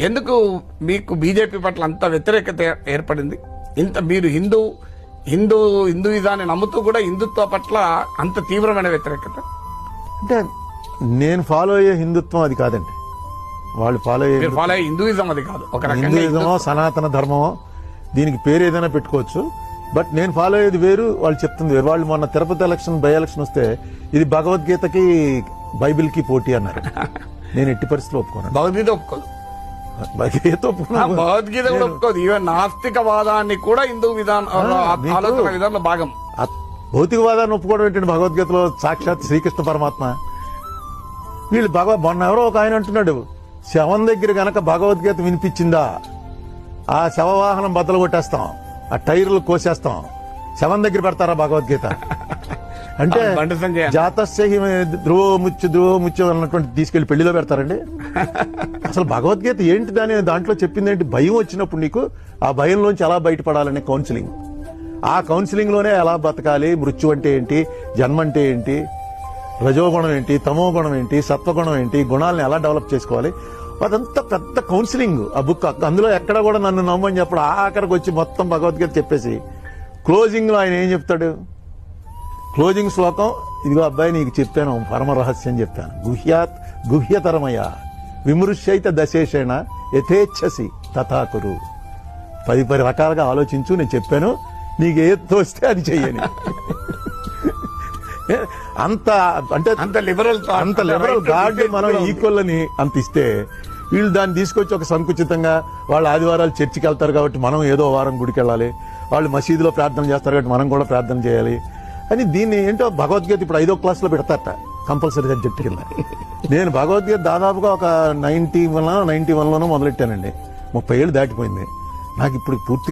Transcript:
ఎందుకు మీకు బీజేపీ పట్ల అంత వ్యతిరేకత ఏర్పడింది? ఇంత మీరు హిందూయిజాన్ని నమ్ముతూ కూడా హిందుత్వ పట్ల అంత తీవ్రమైన వ్యతిరేకత? అంటే నేను ఫాలో అయ్యే హిందుత్వం అది కాదండి. వాళ్ళు ఫాలో అయ్యే హిందూయిజం అది కాదు. ఒక రకంగా హిందూయిజమో సనాతన ధర్మమో దీనికి పేరు ఏదైనా పెట్టుకోవచ్చు. బట్ నేను ఫాలో అయ్యేది వేరు, వాళ్ళు చెప్తుంది వేరు. వాళ్ళు మొన్న తిరుపతి బై ఎలక్షన్ వస్తే ఇది భగవద్గీతకి బైబిల్కి పోటీ అన్నారు. నేను ఎట్టి పరిస్థితులు ఒప్పుకోను. భగవద్గీత ఒప్పుకోదు, భగవద్గీత కూడా ఒప్పుకోదు. ఈవెన్ నాస్తికవాదాన్ని కూడా హిందూ ఆలోచన విధానంలో భాగం. భౌతికవాదాన్ని ఒప్పుకోవడం ఏంటంటే భగవద్గీతలో సాక్షాత్ శ్రీకృష్ణ పరమాత్మ. వీళ్ళు మొన్న ఎవరో ఒక ఆయన అంటున్నాడు, శవం దగ్గర గనక భగవద్గీత వినిపించిందా ఆ శవవాహనం బద్దలు కొట్టేస్తాం, ఆ టైర్లు కోసేస్తాం, శవం దగ్గర పెడతారా భగవద్గీత అంటే? జాతస్య ధ్రువముచ్చు అన్నటువంటి తీసుకెళ్లి పెళ్లిలో పెడతారండి. అసలు భగవద్గీత ఏంటి దాంట్లో చెప్పింది ఏంటి? భయం వచ్చినప్పుడు నీకు ఆ భయంలోంచి ఎలా బయటపడాలనే కౌన్సిలింగ్. ఆ కౌన్సిలింగ్ లోనే ఎలా బతకాలి, మృత్యు అంటే ఏంటి, జన్మ అంటే ఏంటి, రజోగుణం ఏంటి, తమో గుణం ఏంటి, సత్వగుణం ఏంటి, గుణాలను ఎలా డెవలప్ చేసుకోవాలి, అదంతా పెద్ద కౌన్సిలింగ్ ఆ బుక్. అందులో ఎక్కడ కూడా నన్ను నమ్మని చెప్పడు. ఆఖరికి వచ్చి మొత్తం భగవద్గీత చెప్పేసి క్లోజింగ్ లో ఆయన ఏం చెప్తాడు? క్లోజింగ్ శ్లోకం, ఇదిగో అబ్బాయి నీకు చెప్పాను పరమ రహస్యం చెప్పాను, గుహ్యతరమయ విమృశ్యైత దశేషేణ యథేచ్ఛసి తథాకురు. 10 రకాలుగా ఆలోచించు, నేను చెప్పాను, నీకు ఏది తోస్తే అది చెయ్యని. అంత లిబరల్ గాడ్ మనం ఈక్వల్ అని అంత ఇస్తే వీళ్ళు దాన్ని తీసుకొచ్చి ఒక సంకుచితంగా వాళ్ళ ఆదివారాలు చర్చికి వెళ్తారు కాబట్టి మనం ఏదో వారం గుడికి వెళ్ళాలి, వాళ్ళు మసీదులో ప్రార్థన చేస్తారు కాబట్టి మనం కూడా ప్రార్థన చేయాలి అని దీన్ని ఏంటో భగవద్గీత ఇప్పుడు 5వ క్లాస్లో పెడతారట కంపల్సరీ సబ్జెక్ట్ కింద. నేను భగవద్గీత దాదాపుగా ఒక 91లోనో మొదలెట్టానండి. 30 ఏళ్ళు దాటిపోయింది. నాకు ఇప్పుడు పూర్తి